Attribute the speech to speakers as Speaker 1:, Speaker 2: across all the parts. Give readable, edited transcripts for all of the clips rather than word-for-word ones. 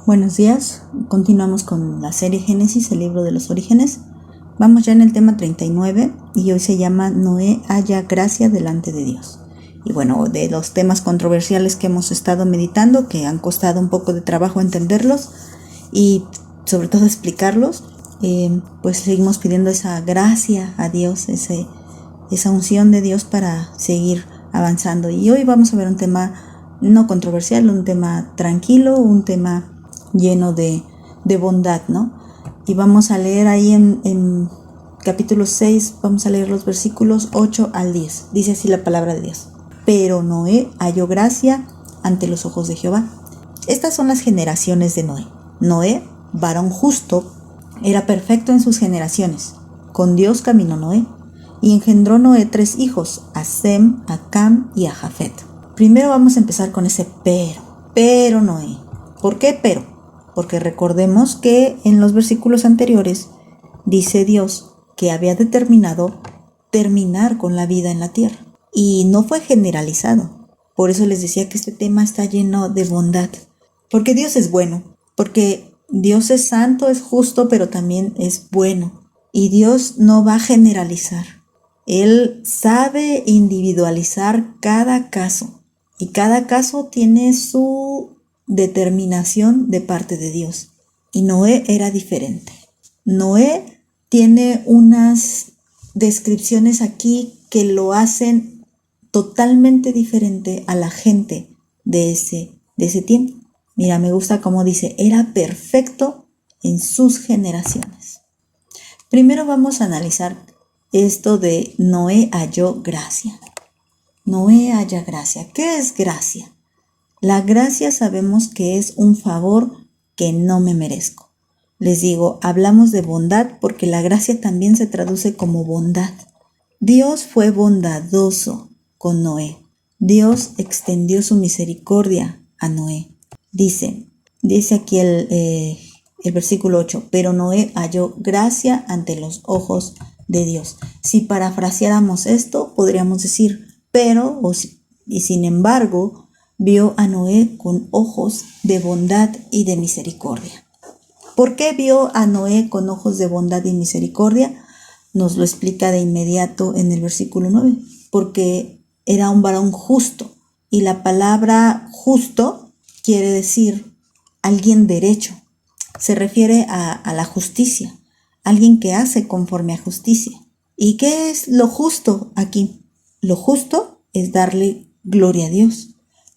Speaker 1: Buenos días, continuamos con la serie Génesis, el libro de los orígenes. Vamos ya en el tema 39 y hoy se llama Noé halla gracia delante de Dios. Y bueno, de los temas controversiales que hemos estado meditando, que han costado un poco de trabajo entenderlos y sobre todo explicarlos, pues seguimos pidiendo esa gracia a Dios, esa unción de Dios para seguir avanzando. Y hoy vamos a ver un tema no controversial, un tema tranquilo, un tema lleno de bondad, ¿no? Y vamos a leer ahí en capítulo 6, vamos a leer los versículos 8 al 10. Dice así la palabra de Dios. Pero Noé halló gracia ante los ojos de Jehová. Estas son las generaciones de Noé. Noé, varón justo, era perfecto en sus generaciones. Con Dios caminó Noé. Y engendró Noé 3 hijos, a Sem, a Cam y a Jafet. Primero vamos a empezar con ese pero. Pero Noé. ¿Por qué pero? Porque recordemos que en los versículos anteriores dice Dios que había determinado terminar con la vida en la tierra. Y no fue generalizado. Por eso les decía que este tema está lleno de bondad. Porque Dios es bueno. Porque Dios es santo, es justo, pero también es bueno. Y Dios no va a generalizar. Él sabe individualizar cada caso. Y cada caso tiene su determinación de parte de Dios. Y Noé era diferente. Noé tiene unas descripciones aquí que lo hacen totalmente diferente a la gente de ese tiempo. Mira, me gusta cómo dice, era perfecto en sus generaciones. Primero vamos a analizar esto de Noé halló gracia. Noé halla gracia. ¿Qué es gracia? La gracia sabemos que es un favor que no me merezco. Les digo, hablamos de bondad porque la gracia también se traduce como bondad. Dios fue bondadoso con Noé. Dios extendió su misericordia a Noé. Dice aquí el versículo 8, pero Noé halló gracia ante los ojos de Dios. Si parafraseáramos esto, podríamos decir, pero y sin embargo, vio a Noé con ojos de bondad y de misericordia. ¿Por qué vio a Noé con ojos de bondad y misericordia? Nos lo explica de inmediato en el versículo 9. Porque era un varón justo. Y la palabra justo quiere decir alguien derecho. Se refiere a la justicia. Alguien que hace conforme a justicia. ¿Y qué es lo justo aquí? Lo justo es darle gloria a Dios.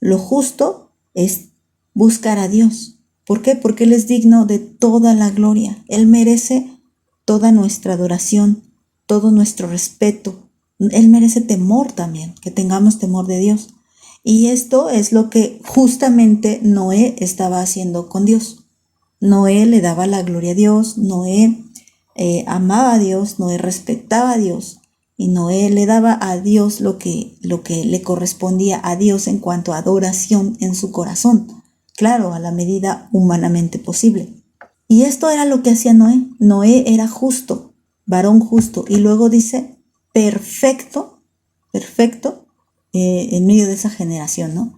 Speaker 1: Lo justo es buscar a Dios. ¿Por qué? Porque Él es digno de toda la gloria. Él merece toda nuestra adoración, todo nuestro respeto. Él merece temor también, que tengamos temor de Dios. Y esto es lo que justamente Noé estaba haciendo con Dios. Noé le daba la gloria a Dios, Noé amaba a Dios, Noé respetaba a Dios. Y Noé le daba a Dios lo que le correspondía a Dios en cuanto a adoración en su corazón. Claro, a la medida humanamente posible. Y esto era lo que hacía Noé. Noé era justo, varón justo. Y luego dice, perfecto, en medio de esa generación, ¿no?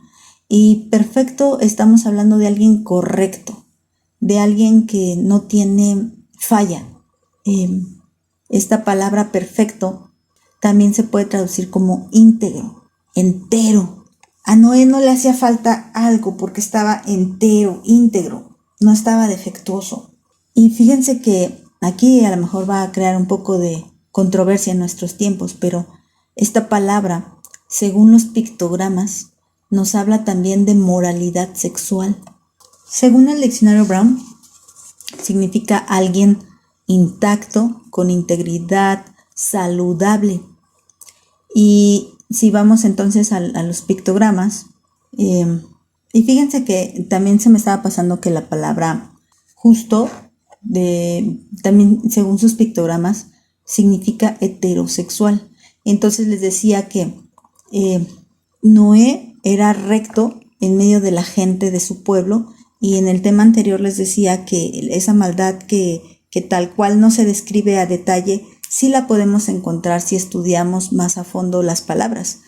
Speaker 1: Y perfecto, estamos hablando de alguien correcto, de alguien que no tiene falla. Esta palabra perfecto también se puede traducir como íntegro, entero. A Noé no le hacía falta algo porque estaba entero, íntegro, no estaba defectuoso. Y fíjense que aquí a lo mejor va a crear un poco de controversia en nuestros tiempos, pero esta palabra, según los pictogramas, nos habla también de moralidad sexual. Según el diccionario Brown, significa alguien intacto, con integridad, saludable. Y si vamos entonces a los pictogramas, y fíjense que también se me estaba pasando que la palabra justo, también según sus pictogramas, significa heterosexual. Entonces les decía que Noé era recto en medio de la gente de su pueblo, y en el tema anterior les decía que esa maldad que tal cual no se describe a detalle, sí la podemos encontrar si estudiamos más a fondo las palabras.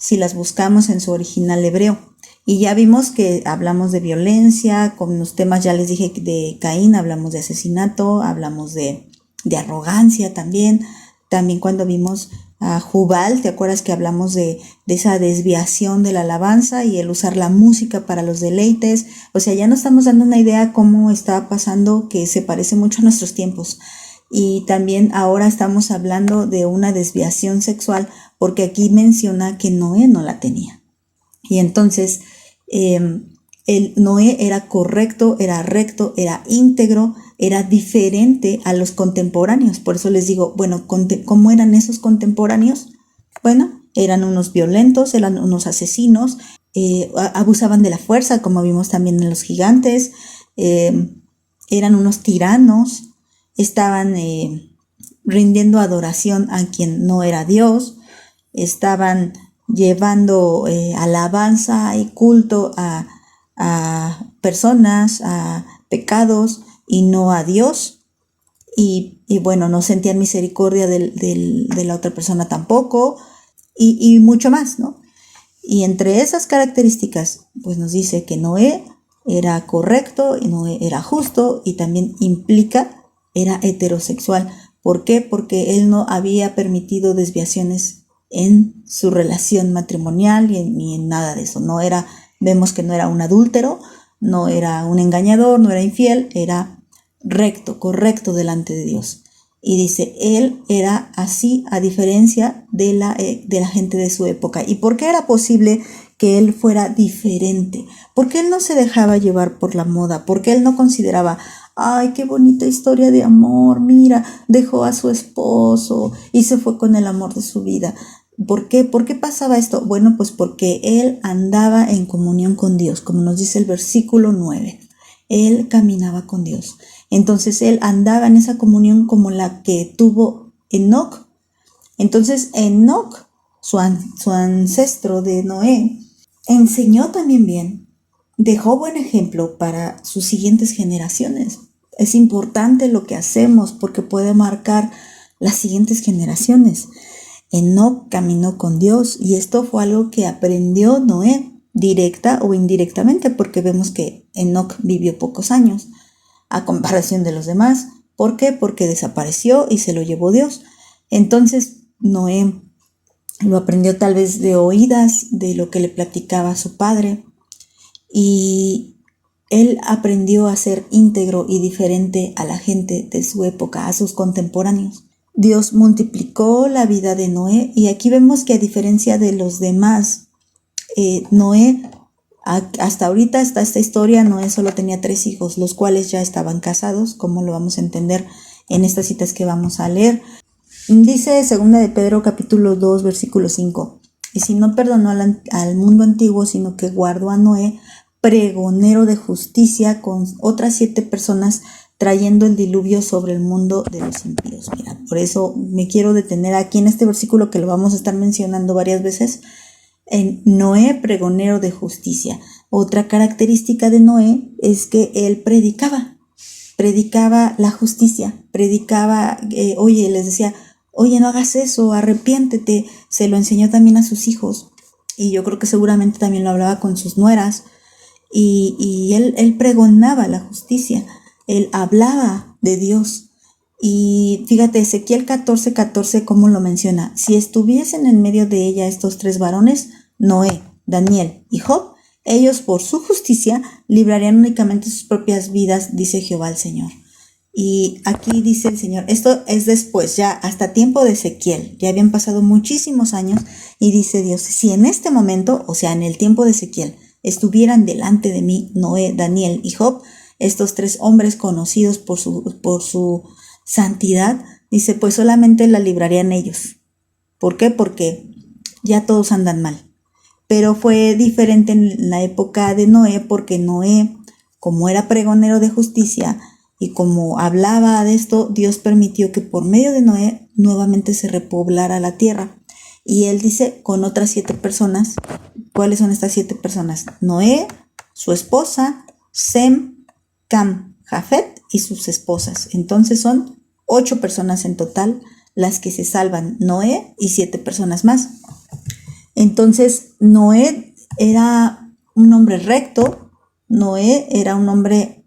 Speaker 1: si las buscamos en su original hebreo. Y ya vimos que hablamos de violencia, con los temas ya les dije de Caín, hablamos de asesinato, hablamos de arrogancia también cuando vimos a Jubal, ¿te acuerdas que hablamos de esa desviación de la alabanza y el usar la música para los deleites? O sea, ya nos estamos dando una idea cómo está pasando, que se parece mucho a nuestros tiempos. Y también ahora estamos hablando de una desviación sexual, porque aquí menciona que Noé no la tenía. Y entonces el Noé era correcto, era recto, era íntegro, era diferente a los contemporáneos. Por eso les digo, bueno, ¿cómo eran esos contemporáneos? Bueno, eran unos violentos, eran unos asesinos, abusaban de la fuerza, como vimos también en los gigantes, eran unos tiranos, estaban rindiendo adoración a quien no era Dios, estaban llevando alabanza y culto a personas, a pecados y no a Dios. Y bueno, no sentían misericordia de la otra persona tampoco, y mucho más, ¿no? Y entre esas características, pues nos dice que Noé era correcto, y Noé era justo, y también implica, era heterosexual. ¿Por qué? Porque él no había permitido desviaciones en su relación matrimonial ni en nada de eso. Vemos que no era un adúltero, no era un engañador, no era infiel, era recto, correcto delante de Dios. Y dice, él era así a diferencia de la gente de su época. ¿Y por qué era posible que él fuera diferente? Porque él no se dejaba llevar por la moda, porque él no consideraba, ay, qué bonita historia de amor, mira, dejó a su esposo y se fue con el amor de su vida. ¿Por qué? ¿Por qué pasaba esto? Bueno, pues porque él andaba en comunión con Dios, como nos dice el versículo 9. Él caminaba con Dios. Entonces él andaba en esa comunión como la que tuvo Enoc. Entonces Enoc, su ancestro de Noé, enseñó también bien, dejó buen ejemplo para sus siguientes generaciones. Es importante lo que hacemos porque puede marcar las siguientes generaciones. Enoc caminó con Dios y esto fue algo que aprendió Noé, directa o indirectamente, porque vemos que Enoc vivió pocos años a comparación de los demás. ¿Por qué? Porque desapareció y se lo llevó Dios. Entonces Noé lo aprendió tal vez de oídas, de lo que le platicaba su padre, y él aprendió a ser íntegro y diferente a la gente de su época, a sus contemporáneos. Dios multiplicó la vida de Noé, y aquí vemos que a diferencia de los demás, Noé, hasta ahorita, hasta esta historia, Noé solo tenía 3 hijos, los cuales ya estaban casados, como lo vamos a entender en estas citas que vamos a leer. Dice 2 de Pedro capítulo 2 versículo 5, y si no perdonó al mundo antiguo, sino que guardó a Noé, pregonero de justicia, con otras 7 personas, trayendo el diluvio sobre el mundo de los impíos. Mira, por eso me quiero detener aquí en este versículo que lo vamos a estar mencionando varias veces. En Noé, pregonero de justicia. Otra característica de Noé es que él predicaba la justicia, predicaba, les decía, oye, no hagas eso, arrepiéntete. Se lo enseñó también a sus hijos, y yo creo que seguramente también lo hablaba con sus nueras, y él pregonaba la justicia, él hablaba de Dios. Y fíjate, Ezequiel 14:14, ¿cómo lo menciona? Si estuviesen en medio de ella estos 3 varones, Noé, Daniel y Job, ellos por su justicia librarían únicamente sus propias vidas, dice Jehová el Señor. Y aquí dice el Señor, esto es después, ya hasta tiempo de Ezequiel, ya habían pasado muchísimos años, y dice Dios, si en este momento, o sea, en el tiempo de Ezequiel, estuvieran delante de mí Noé, Daniel y Job, estos 3 hombres conocidos por su santidad, dice, pues solamente la librarían ellos. ¿Por qué? Porque ya todos andan mal. Pero fue diferente en la época de Noé, porque Noé, como era pregonero de justicia y como hablaba de esto, Dios permitió que por medio de Noé nuevamente se repoblara la tierra. Y él dice, con otras 7 personas. ¿Cuáles son estas 7 personas? Noé, su esposa, Sem, Cam, Jafet y sus esposas. Entonces son 8 personas en total las que se salvan, Noé y 7 personas más. Entonces, Noé era un hombre recto, Noé era un hombre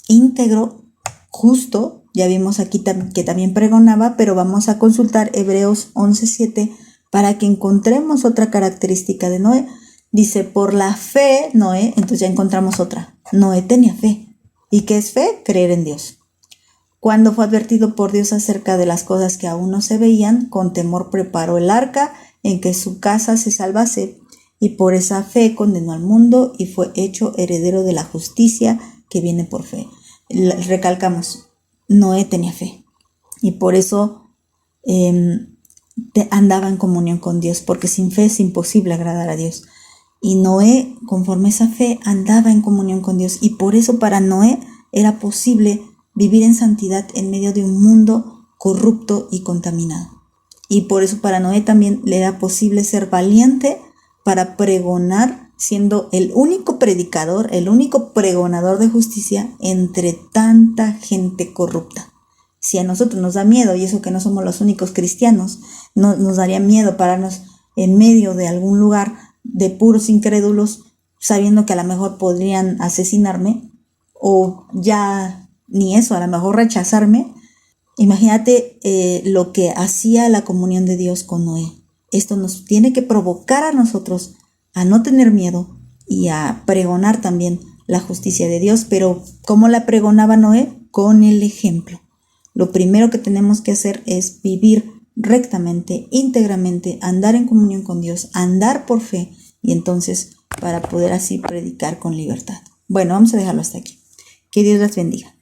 Speaker 1: íntegro, justo. Ya vimos aquí que también pregonaba, pero vamos a consultar Hebreos 11:7 para que encontremos otra característica de Noé. Dice, por la fe, Noé, entonces ya encontramos otra. Noé tenía fe. ¿Y qué es fe? Creer en Dios. Cuando fue advertido por Dios acerca de las cosas que aún no se veían, con temor preparó el arca en que su casa se salvase, y por esa fe condenó al mundo y fue hecho heredero de la justicia que viene por fe. Recalcamos, Noé tenía fe y por eso andaba en comunión con Dios, porque sin fe es imposible agradar a Dios. Y Noé, conforme a esa fe, andaba en comunión con Dios, y por eso para Noé era posible vivir en santidad en medio de un mundo corrupto y contaminado. Y por eso para Noé también le era posible ser valiente para pregonar, siendo el único predicador, el único pregonador de justicia entre tanta gente corrupta. Si a nosotros nos da miedo, y eso que no somos los únicos cristianos, nos daría miedo pararnos en medio de algún lugar de puros incrédulos, sabiendo que a lo mejor podrían asesinarme, o ya ni eso, a lo mejor rechazarme. Imagínate lo que hacía la comunión de Dios con Noé. Esto nos tiene que provocar a nosotros a no tener miedo y a pregonar también la justicia de Dios. Pero ¿cómo la pregonaba Noé? Con el ejemplo. Lo primero que tenemos que hacer es vivir rectamente, íntegramente, andar en comunión con Dios, andar por fe, y entonces para poder así predicar con libertad. Bueno, vamos a dejarlo hasta aquí. Que Dios las bendiga.